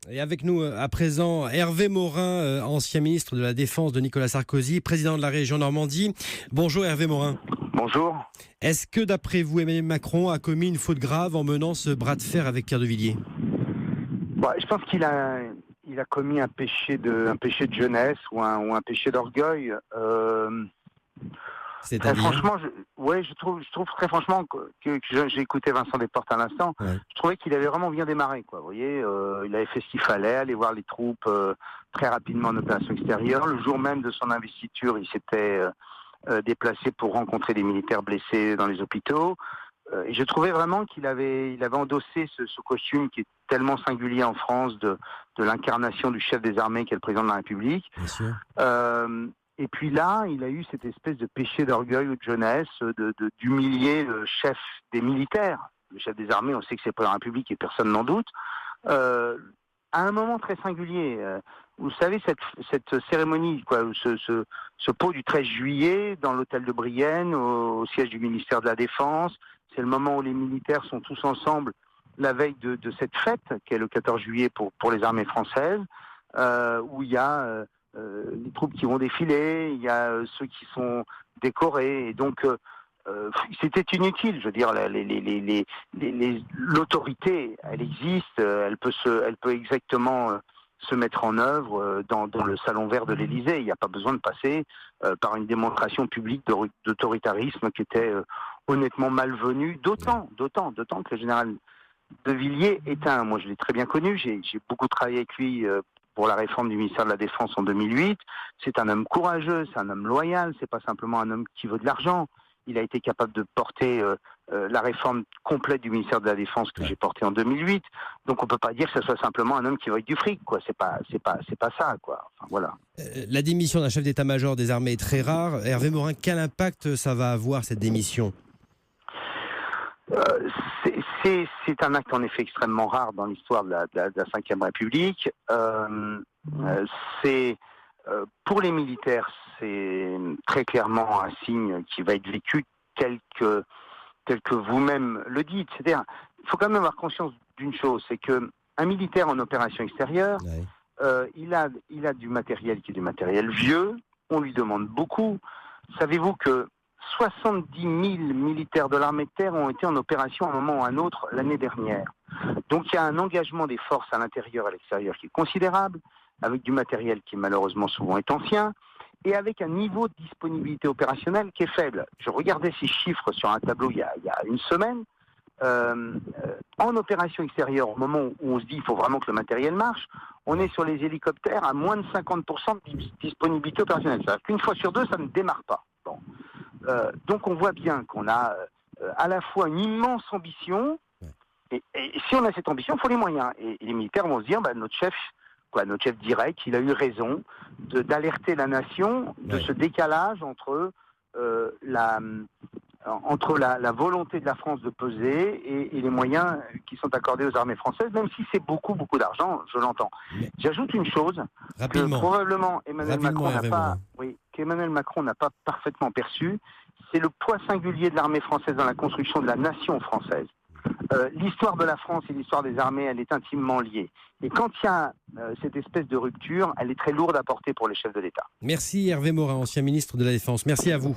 Et avec nous à présent, Hervé Morin, ancien ministre de la Défense de Nicolas Sarkozy, président de la région Normandie. Bonjour Hervé Morin. Bonjour. Est-ce que d'après vous, Emmanuel Macron a commis une faute grave en menant ce bras de fer avec Pierre de Villiers ? Je pense qu'il a commis un péché de jeunesse ou un péché d'orgueil. Très C'est-à-dire franchement, je trouve très franchement j'ai écouté Vincent Desportes à l'instant. Ouais. Je trouvais qu'il avait vraiment bien démarré, quoi. Vous voyez, il avait fait ce qu'il fallait, aller voir les troupes très rapidement en opération extérieure. Le jour même de son investiture, il s'était déplacé pour rencontrer des militaires blessés dans les hôpitaux. Et je trouvais vraiment qu'il avait endossé ce costume qui est tellement singulier en France de l'incarnation du chef des armées qui est le président de la République. Bien sûr. Et puis là, il a eu cette espèce de péché d'orgueil ou de jeunesse, d'humilier le chef des militaires. Le chef des armées, on sait que c'est le président de la République et personne n'en doute. À un moment très singulier. Vous savez, cette cérémonie, ce pot du 13 juillet dans l'hôtel de Brienne, au siège du ministère de la Défense, c'est le moment où les militaires sont tous ensemble la veille de cette fête, qui est le 14 juillet pour les armées françaises, où il y a les troupes qui vont défiler, il y a ceux qui sont décorés, et donc c'était inutile. Je veux dire, l'autorité, elle existe, elle peut exactement se mettre en œuvre dans le salon vert de l'Élysée. Il n'y a pas besoin de passer par une démonstration publique d'autoritarisme qui était honnêtement malvenue, d'autant que le général de Villiers moi je l'ai très bien connu, j'ai beaucoup travaillé avec lui pour la réforme du ministère de la Défense en 2008. C'est un homme courageux, c'est un homme loyal, c'est pas simplement un homme qui veut de l'argent. Il a été capable de porter la réforme complète du ministère de la Défense que j'ai portée en 2008. Donc on peut pas dire que ce soit simplement un homme qui veuille du fric, quoi. C'est pas ça, quoi. Enfin, voilà. La démission d'un chef d'état-major des armées est très rare. Hervé Morin, quel impact ça va avoir, cette démission ? C'est un acte en effet extrêmement rare dans l'histoire de la Ve République. Pour les militaires, c'est très clairement un signe qui va être vécu tel que vous-même le dites. C'est-à-dire, il faut quand même avoir conscience d'une chose, c'est que un militaire en opération extérieure, il a du matériel qui est du matériel vieux. On lui demande beaucoup. Savez-vous que 70 000 militaires de l'armée de terre ont été en opération à un moment ou à un autre l'année dernière. Donc il y a un engagement des forces à l'intérieur et à l'extérieur qui est considérable, avec du matériel qui malheureusement souvent est ancien, et avec un niveau de disponibilité opérationnelle qui est faible. Je regardais ces chiffres sur un tableau il y a une semaine. En opération extérieure, au moment où on se dit qu'il faut vraiment que le matériel marche, on est sur les hélicoptères à moins de 50% de disponibilité opérationnelle. C'est-à-dire qu'une fois sur deux, ça ne démarre pas. Bon. Donc on voit bien qu'on a à la fois une immense ambition, et si on a cette ambition, il faut les moyens. Et les militaires vont se dire, notre chef direct, il a eu raison d'alerter la nation de ce décalage entre la volonté de la France de peser et les moyens qui sont accordés aux armées françaises, même si c'est beaucoup d'argent, je l'entends. J'ajoute une chose que probablement Emmanuel Macron n'a pas parfaitement perçu, c'est le poids singulier de l'armée française dans la construction de la nation française. L'histoire de la France et l'histoire des armées, elle est intimement liée. Et quand il y a cette espèce de rupture, elle est très lourde à porter pour les chefs de l'État. Merci Hervé Morin, ancien ministre de la Défense. Merci à vous.